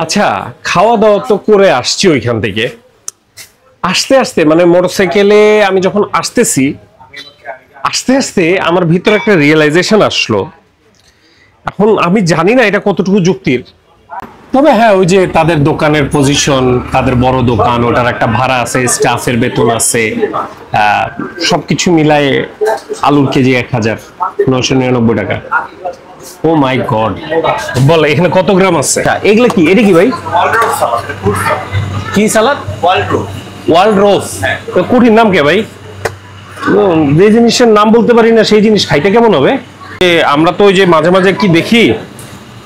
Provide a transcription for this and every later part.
আচ্ছা, খাওয়া দাওয়া তো করে আসছি ওইখান থেকে। আসতে আসতে মানে মোটরসাইকেলে আমি যখন আসতেছি, আস্তে আস্তে আমার ভিতরে একটা রিয়েলাইজেশন আসলো। এখন আমি জানি না এটা কতটুকু যুক্তির, তবে হ্যাঁ, ওই যে তাদের দোকানের পজিশন, তাদের বড় দোকান, ওটার একটা ভাড়া আছে, স্টাফের বেতন আছে, সবকিছু মিলায়ে আলুর কেজি 1999 টাকা। ও মাই গড, বল এখানে কত গ্রাম আছে? এগুলা কি? এটা কি ভাই? কি সালাদ? ওয়ার্ল্ড রোজ। কঠিন নাম কে ভাই? যে জিনিসের নাম বলতে পারি না সেই জিনিস খাইতে কেমন হবে? আমরা তো ওই যে মাঝে মাঝে কি দেখি,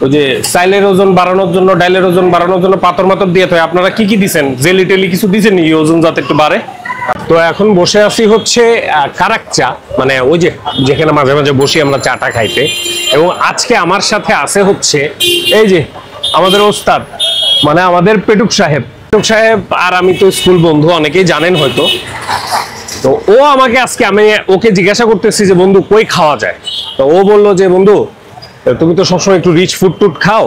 ওই যে চাইলের ওজন বাড়ানোর জন্য, ডাইলের ওজন বাড়ানোর জন্য পাথর মাথর দিয়ে থাকে। আপনারা কি কি দিচ্ছেন? জেলি টেলি কিছু দিচ্ছেন নি ওজন যাতে একটু বাড়ে? তো এখন বসে আছি হচ্ছে কারাকচা, মানে ওই যে যেখানে মাঝে মাঝে বসি আমরা চাটা খাইতে। এবং আজকে আমার সাথে আছে হচ্ছে এই যে আমাদের ওস্তাদ, মানে আমাদের পেটুক সাহেব। পেটুক সাহেব আর আমি তো স্কুল বন্ধু, অনেকেই জানেন হয়তো। তো ও আমাকে আজকে, আমি ওকে জিজ্ঞাসা করতেছি যে বন্ধু কই খাওয়া যায়। তো ও বললো যে বন্ধু তুমি তো সবসময় একটু রিচ ফুড টুড খাও,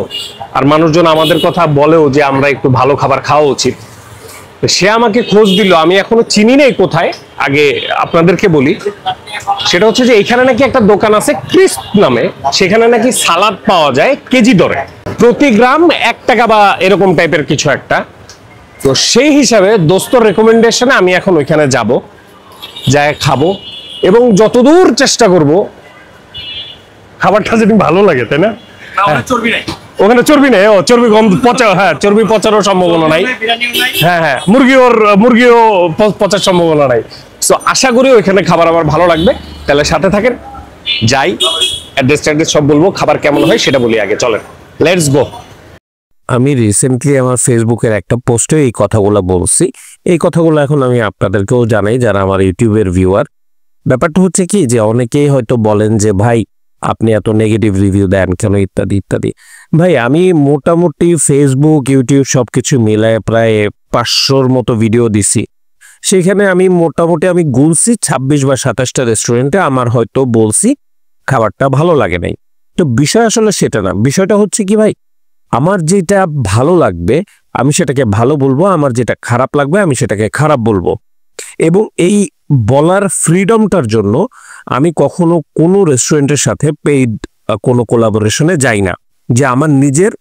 আর মানুষজন আমাদের কথা বলেও যে আমরা একটু ভালো খাবার খাওয়া উচিত। সে আমাকে খোঁজ দিল, আমি এখনো চিনি নেই কোথায়। আগে আপনাদেরকে বলি, সেটা হচ্ছে যে এখানে নাকি একটা দোকান আছে ক্রিস্প নামে, সেখানে নাকি সালাদ পাওয়া যায় কেজি দরে, প্রতি গ্রাম 1 টাকা বা এরকম টাইপের কিছু একটা। তো সেই হিসাবে দোস্তর রেকমেন্ডেশনে আমি এখন ওইখানে যাব, যাই খাবো এবং যতদূর চেষ্টা করব খাবারটা যদি ভালো লাগে, তাই না? ওখানে চর্বি নেই, ও চর্বি কম পচা, হ্যাঁ চর্বি পচারও সম্ভাবনা নাই। হ্যাঁ হ্যাঁ, মুরগিও পচার সম্ভাবনা নাই। তো আশা করি ওইখানে খাবার আমার ভালো লাগবে। তাহলে সাথে থাকেন, যাই, অ্যাড্রেস সব বলবো, খাবার কেমন হয় সেটা বলি আগে, চলেন লেটস গো। আমি রিসেন্টলি আমার ফেসবুকের একটা পোস্টে এই কথাগুলো বলছি। এই কথাগুলো এখন আমি আপনাদেরকেও জানাই যারা আমার ইউটিউবের ভিউয়ার। ব্যাপারটা হচ্ছে কি, যে অনেকেই হয়তো বলেন যে ভাই আপনি এত নেগেটিভ রিভিউ দেন কেন, ইত্যাদি ইত্যাদি। ভাই আমি মোটামুটি ফেসবুক ইউটিউব সবকিছু মিলায় প্রায় 500-র মতো ভিডিও দিছি। সেখানে আমি মোটামুটি আমি গুনছি 26 বা 27টা রেস্টুরেন্টে আমার হয়তো বলছি খাবারটা ভালো লাগে নাই। তো বিষয় আসলে সেটা না, বিষয়টা হচ্ছে কি ভাই, আমার যেটা ভালো লাগবে আমি সেটাকে ভালো বলবো, আমার যেটা খারাপ লাগবে আমি সেটাকে খারাপ বলবো। এবং এই বলার ফ্রিডমটার জন্য আমি কখনো কোনো রেস্টুরেন্টের সাথে পেইড কোনো কোলাবোরেশনে যাই না, যে আমার নিজের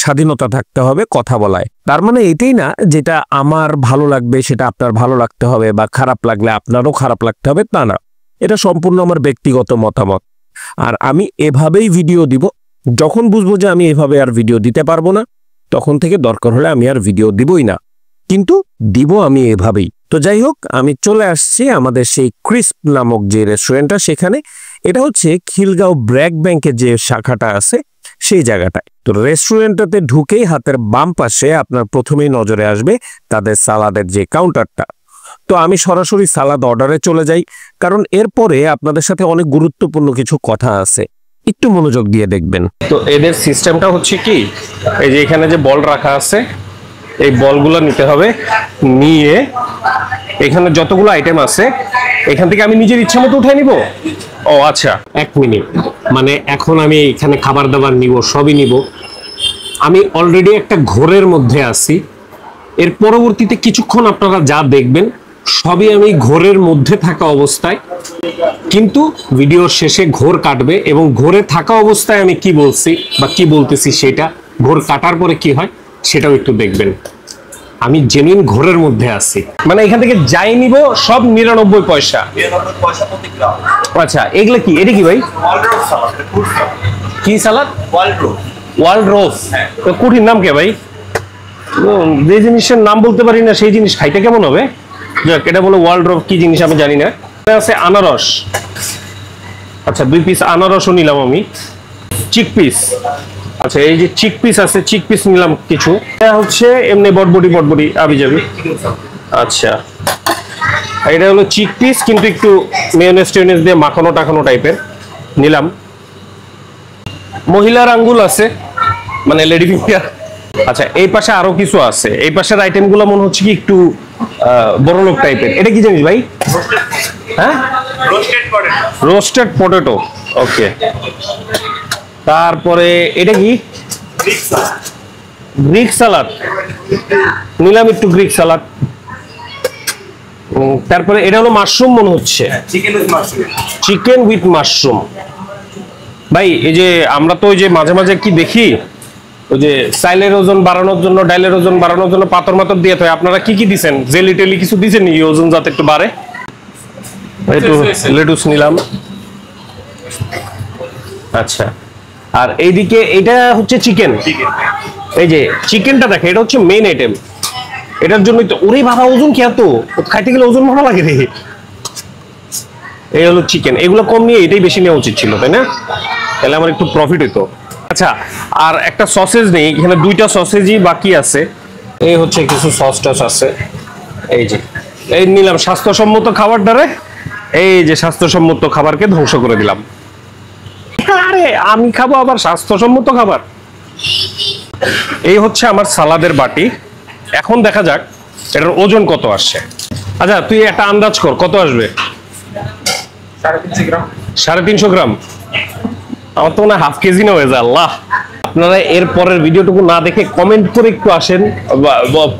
স্বাধীনতা থাকতে হবে কথা বলায়। তার মানে এটাই না যেটা আমার ভালো লাগবে সেটা আপনার ভালো লাগতে হবে, বা খারাপ লাগলে আপনারও খারাপ লাগতে হবে, তা না। এটা সম্পূর্ণ আমার ব্যক্তিগত মতামত। আর আমি এভাবেই ভিডিও দিব। যখন বুঝবো যে আমি এভাবে আর ভিডিও দিতে পারবো না, তখন থেকে দরকার হলে আমি আর ভিডিও দিবই না, কিন্তু দিব আমি এভাবেই। তো যাই হোক, আমি চলে আসছি আমাদের সেই ক্রিস্প নামক যে রেস্টুরেন্টটা, সেখানে। এটা হচ্ছে খিলগাঁও ব্র্যাক ব্যাংকের যে শাখাটা আছে সেই জায়গাটায়। তো রেস্টুরেন্টটাতে ঢুকেই হাতের বাম পাশে আপনার প্রথমেই নজরে আসবে তাদের সালাদের যে কাউন্টারটা। তো আমি সরাসরি সালাদ অর্ডারে চলে যাই, কারণ এরপরে আপনাদের সাথে অনেক গুরুত্বপূর্ণ কিছু কথা আছে, একটু মনোযোগ দিয়ে দেখবেন। তো এদের সিস্টেমটা হচ্ছে কি, এই যে এখানে যে বল রাখা আছে, এই বলগুলো নিতে হবে, নিয়ে এখানে যতগুলো আইটেম আছে এখান থেকে আমি নিজের ইচ্ছা মতো উঠাই নিব। ও আচ্ছা, 1 মিনিট, মানে এখন আমি এখানে খাবার দাবার নিব, সবই নিব। আমি অলরেডি একটা ঘোরের মধ্যে আছি। এর পরবর্তীতে কিছুক্ষণ আপনারা যা দেখবেন সবই আমি ঘোরের মধ্যে থাকা অবস্থায়, কিন্তু ভিডিওর শেষে ঘোর কাটবে এবং ঘোরে থাকা অবস্থায় আমি কি বলছি বা কি বলতেছি সেটা ঘোর কাটার পরে কি হয় সেটাও একটু দেখবেন। আমি জেনুইন ঘোরের মধ্যে আছি, মানে এখান থেকে যাই নিব সব 99 পয়সা। আচ্ছা, এগুলো কি? এটা কি ভাই? কি সালাদ? ওয়ার্ল্ড রোজ। কঠিন নাম কে ভাই? যে জিনিসের নাম বলতে পারি না সেই জিনিস খাইতে কেমন হবে? এটা বলো ওয়ার্ল্ড রোজ, কি জিনিস আমি জানি না। আছে আনারস, আচ্ছা 2 পিস আনারসও নিলাম আমি। চিক পিস, আচ্ছা এই যে চিক পিস আছে, চিক পিস নিলাম কিছু। এটা হচ্ছে এমনি বটবটি আবি যাবি। আচ্ছা, এটা হলো চিক পিস, কিন্তু একটু মেয়োনেজ টেয়োনেজ দিয়ে মাখানো টাখানো টাইপের নিলাম। মহিলার আঙ্গুল আছে, মানে লেডি ফিঙ্গার। আচ্ছা, এই পাশে আরো কিছু আছে। এই পাশের আইটেমগুলো মনে হচ্ছে কি একটু বড় লোক টাইপের। এটা কি জিনিস ভাই? হ্যাঁ, রোস্টেড পটেটো। ওকে, তারপরে এটা কি? গ্রিক সালাদ নিলাম, একটু গ্রিক সালাদ। তারপরে এটা হলো মাশরুম মনে হচ্ছে, চিকেন উইথ মাশরুম। ভাই এই যে আমরা তো ওই যে মাঝে মাঝে কি দেখি, ওই যে চাইলের ওজন বাড়ানোর জন্য, ডাইলের ওজন বাড়ানোর জন্য পাথর মাথর দিয়ে থাকে, আপনারা কি কি দিচ্ছেন? জেলি টেলি কিছু দিচ্ছেন নাকি ওজন যাতে একটু বাড়ে? একটু লেটুস নিলাম। আচ্ছা, আর এইদিকে এটা হচ্ছে চিকেন। এই যে চিকেনটা দেখে, এটা হচ্ছে মেইন আইটেম। এটার জন্যই তো ওরে বাবা ওজন কি এত, খাইতে গেলে ওজন ভালো লাগে রে। এই হলো চিকেন, এগুলো কম নিয়ে এটাই বেশি নেওয়া উচিত ছিল, তাই না? তাহলে আমার একটু প্রফিট হতো। আচ্ছা, আর একটা সসেজ নেই এখানে, দুইটা সসেজই বাকি আছে। এই হচ্ছে কিছু সস টস আছে। এই যে এই নিলাম স্বাস্থ্যসম্মত খাবার দ্বারা, এই যে স্বাস্থ্যসম্মত খাবারকে ধ্বংস করে দিলাম। আরে আমি খাবো আবার স্বাস্থ্যসম্মত খাবার? এই হচ্ছে আমার সালাদের বাটি। এখন দেখা যাক এটার ওজন কত আসছে। আচ্ছা তুই একটা আন্দাজ কর, কত আসবে? 350 গ্রাম। 350 গ্রাম? আমার তো মনে হয় হাফ কেজি না হয়ে যায়। আল্লাহ, আপনারা এর পরের ভিডিওটুকু না দেখে কমেন্ট করে একটু আসেন,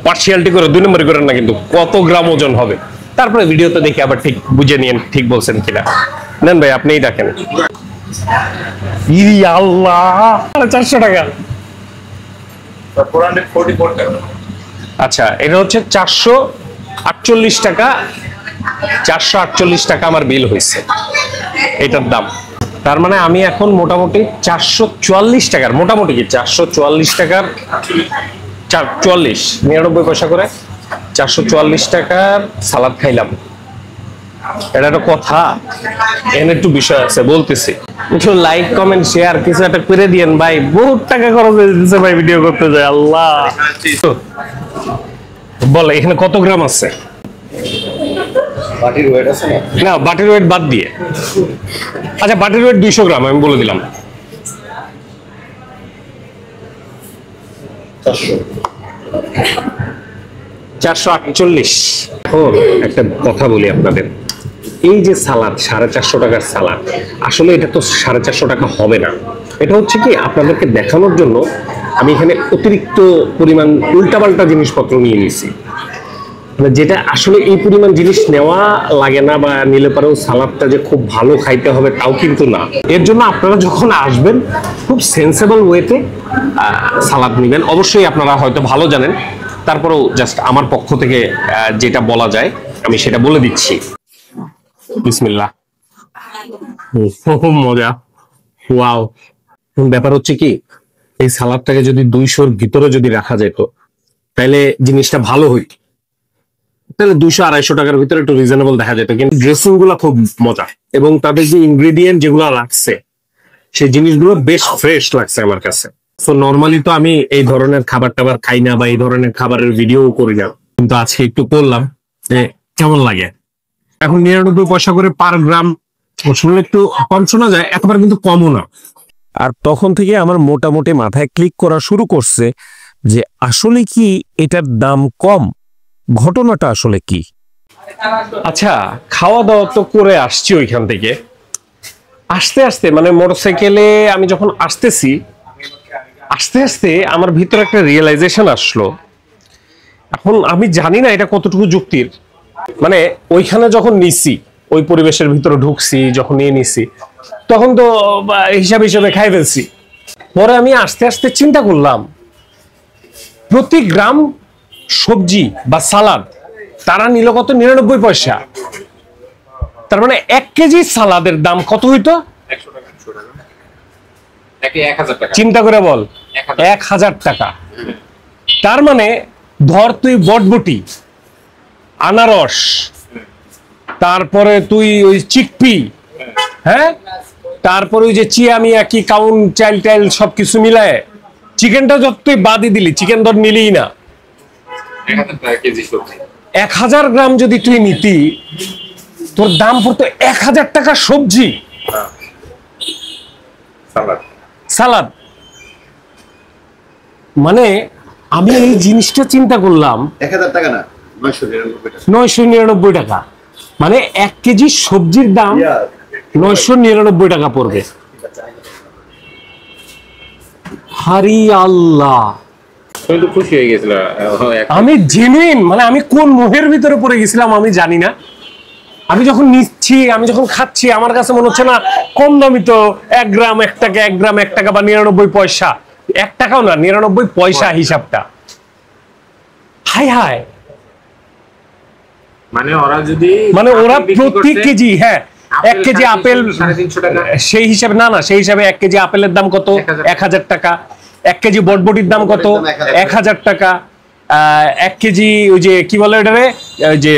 পার্সিয়ালিটি করে 2 নম্বরই করেন না কিন্তু, কত গ্রাম ওজন হবে। তারপরে ভিডিওতে দেখে আবার ঠিক বুঝে নিয়েন ঠিক বলছেন কিনা। নেন ভাই, আপনিই দেখেন। ইরি আল্লাহ, 400 টাকা। 444 টাকা। আচ্ছা, এটা হচ্ছে 448 টাকা। 448 টাকা আমার বিল হয়েছে এটার দাম। তার মানে আমি এখন মোটামুটি 444 টাকার, মোটামুটি কি 444 টাকার 99 পয়সা করে 444 টাকার সালাদ খাইলাম। এটা একটা কথা, এখানে একটু বিষয় আছে বলতেছি। একটু লাইক কমেন্ট শেয়ার কিছু একটা করে দিয়েন ভাই, বহুত টাকা খরচ হয়ে যাচ্ছে ভাই ভিডিও করতে যায়। আল্লাহ, বল এখানে কত গ্রাম আছে? বাটির ওয়েট আছে না? না, বাটির ওয়েট বাদ দিয়ে। আচ্ছা, বাটির ওয়েট 200 গ্রাম আমি বলে দিলাম। 448। একটা কথা বলি আপনাদের, এই যে সালাদ 450 টাকার সালাদ, আসলে এটা তো 450 টাকা হবে না। এটা হচ্ছে কি আপনাদেরকে দেখানোর জন্য আমি এখানে অতিরিক্ত পরিমাণ উল্টাপাল্টা জিনিসপত্র নিয়ে নিছি, যেটা আসলে এই পরিমাণ জিনিস নেওয়া লাগে না, বা নিলে পরেও সালাদটা যে খুব ভালো খাইতে হবে তাও কিন্তু না। এর জন্য আপনারা যখন আসবেন খুব সেন্সেবল ওয়েতে সালাদ নেবেন। অবশ্যই আপনারা হয়তো ভালো জানেন, তারপরেও জাস্ট আমার পক্ষ থেকে যেটা বলা যায় আমি সেটা বলে দিচ্ছি। বিসমিল্লাহ। মজা, ওয়াও। ব্যাপার হচ্ছে কি, এই সালাদটাকে যদি 200-র ভিতরে যদি রাখা যেত তাহলে জিনিসটা ভালো হইত, তাহলে 200-250 টাকার ভিতরে একটু রিজনেবল দেখা যেত। কিন্তু ড্রেসিং গুলো খুব মজা, এবং তাদের যে ইনগ্রেডিয়েন্ট যেগুলো লাগছে সেই জিনিসগুলো বেশ ফ্রেশ লাগছে আমার কাছে। তো নর্মালি তো আমি এই ধরনের খাবার টাবার খাই না, বা এই ধরনের খাবারের ভিডিও করি না, কিন্তু আজকে একটু করলাম যে কেমন লাগে। এখন 99 পয়সা করে পার গ্রাম, শুনলে একটু কম শোনা যায়, একেবারে কিন্তু কমও না। আর তখন থেকে আমার মোটামুটি মাথায় ক্লিক করা শুরু করছে যে আসলে কি এটার দাম কম, ঘটনাটা আসলে কি। আচ্ছা, খাওয়া দাওয়া তো করে আসছি ওইখান থেকে। আস্তে আস্তে মানে মোটরসাইকেলে আমি যখন আসতেছি, আস্তে আস্তে আমার ভিতরে একটা রিয়েলাইজেশন আসলো। এখন আমি জানি না এটা কতটুকু যুক্তির, মানে ওইখানে যখন নিছি, ওই পরিবেশের ভিতরে ঢুকছি, যখন নিয়ে নিছি তখন তো হিসাব হিসাবে খাই ফেলছি। পরে আমি আস্তে আস্তে চিন্তা করলাম, প্রতি গ্রাম সবজি বা সালাদ তারা নিল কত? 99 পয়সা। তার মানে 1 কেজি সালাদের দাম কত হইতো? 1000 টাকা। চিন্তা করে বল, 1000 টাকা। তার মানে ধর তুই বটবটি, আনারস, তারপরে তুই ওই চিকপি, হ্যাঁ, তারপরে ওই যে চিয়া মিয়া কি কাউন চাইল টাইল সবকিছু মিলায় চিকেনটা যত তুই বাদই দিলি, চিকেন ধর নিলিই না, 1000 টাকা কেজি সবজি। 1000 গ্রাম যদি তুই নিতি, তোর দাম পড়তো 1000 টাকা সবজি সালাদ। মানে আমি এই জিনিসটা চিন্তা করলাম, 1000 টাকা না, 999 টাকা। 999 টাকা, মানে 1 কেজি সবজির দাম 999 টাকা পড়বে। হারি আল্লাহ, তুমি তো খুশি হয়ে গেছিল। আমি জেনুইন, মানে আমি কোন মোহের ভিতরে পড়ে গেছিলাম আমি জানি না। আমি যখন নিচ্ছি, আমি যখন খাচ্ছি, আমার কাছে মনে হচ্ছে না কম দামি তো, 1 গ্রাম 1 টাকা, 1 গ্রাম 1 টাকা বা 99 পয়সা, 1 টাকাও না, 99 পয়সা হিসাবটা। হাই হাই, মানে ওরা যদি ওরা প্রতি কেজি, হ্যাঁ 1 কেজি আপেল 350 টাকা, সেই হিসাবে না, সেই হিসাবে 1 কেজি আপেলের দাম কত? 1000 টাকা। 1 কেজি বটবটির দাম কত? 1000 টাকা। 1 কেজি ওই যে কি বলে ওটারে, ওই যে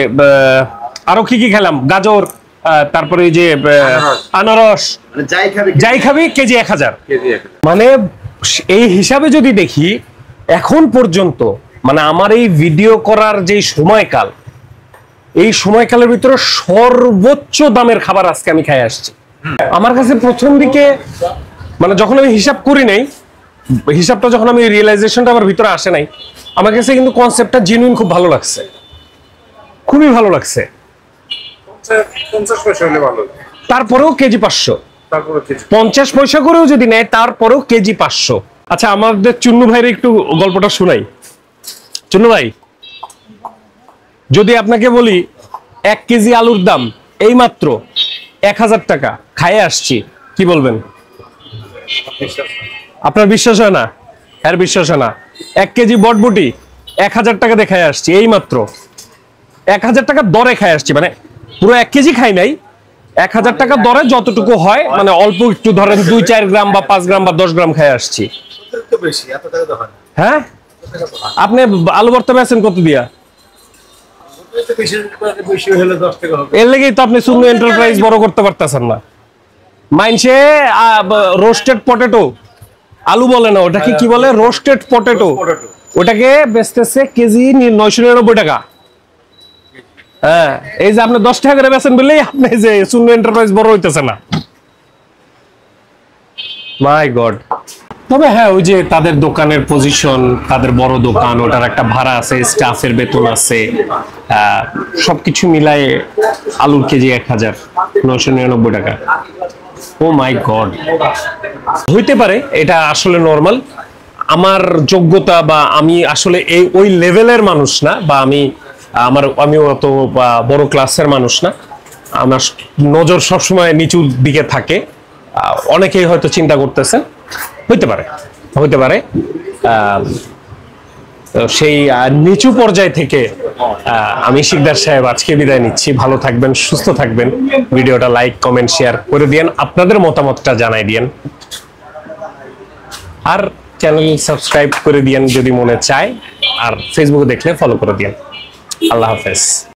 আরো কি কি খেলাম, গাজর, তারপরে ওই যে আনারস, যাই খাবি কেজি 1000। কেজি 1000। মানে এই হিসাবে যদি দেখি, এখন পর্যন্ত মানে আমার এই ভিডিও করার যে সময়কাল, এই সময়কালের ভিতরে সর্বোচ্চ দামের খাবার আজকে আমি খাই আসছি। আমার কাছে প্রথম দিকে মানে যখন আমি হিসাব করি নাই, হিসাবটা যখন আমি রিয়েলাইজেশনটা আমার ভিতরে আসে নাই, আমার কাছে কিন্তু কনসেপ্টটা জেনুইন খুব ভালো লাগছে, খুবই ভালো লাগছে। 50 পয়সা হলে ভালো। তারপরেও কেজি 500, তারপরে কেজি 50 পয়সা করেও যদি নেয় তারপরেও কেজি 500। আচ্ছা, আমাদের চুন্নু ভাইয়ের একটু গল্পটা শোনাই। চুন্নু ভাই, যদি আপনাকে বলি 1 কেজি আলুর দাম এই মাত্র 1000 টাকা, খাইয়ে আসছি, কি বলবেন? আপনার বিশ্বাস হয় না? এর বিশ্বাস হয় না। 1 কেজি বটবটি 1000 টাকা দিয়ে খাইয়ে আসছি, এই মাত্র 1000 টাকা দরে খাই আসছি, মানে পুরো 1 কেজি খাই নাই, 1000 টাকা দরে যতটুকু হয়, মানে অল্প একটু ধরেন 2-4 গ্রাম বা 5 গ্রাম বা 10 গ্রাম খাই আসছি। হ্যাঁ, আপনি আলু ভর্তা বেচেন কত দিয়া? এর লেগেই তো আপনি সুন্নু এন্টারপ্রাইজ বড় করতে পারতেছেন না। মাইনসে রোস্টেড পটেটো, আলু বলে না, ওটাকে কি বলে? Roasted potato. ওটাকে বেচতেছে কেজি 999 টাকা। হ্যাঁ, এই যে আপনি 10 টাকা করে বেচেন বললেই আপনি যে সুন্নু এন্টারপ্রাইজ বড় হইতেছে না। মাই গড। তবে হ্যাঁ, ওই যে তাদের দোকানের পজিশন, তাদের বড় দোকান, ওটার একটা ভাড়া আছে, স্টাফের বেতন আছে, সবকিছু মিলায়ে আলুর কেজি 1999 টাকা। ও মাই গড। হইতে পারে এটা আসলে নরমাল, আমার যোগ্যতা বা আমি আসলে এই ওই লেভেলের মানুষ না, বা আমি অত বড় ক্লাসের মানুষ না, আমার নজর সবসময় নিচুর দিকে থাকে। অনেকেই হয়তো চিন্তা করতেছেন, হইতে পারে সেই নিচু পর্যায় থেকে আমি শিকদার সাহেব আজকে বিদায় নিচ্ছি। ভালো থাকবেন, সুস্থ থাকবেন। ভিডিওটা লাইক, কমেন্ট, শেয়ার করে দিয়েন, আপনাদের মতামতটা জানাই দিয়েন, আর চ্যানেল সাবস্ক্রাইব করে দিয়েন যদি মনে চায়, আর ফেসবুকে দেখলে ফলো করে দিয়েন। আল্লাহ হাফেজ।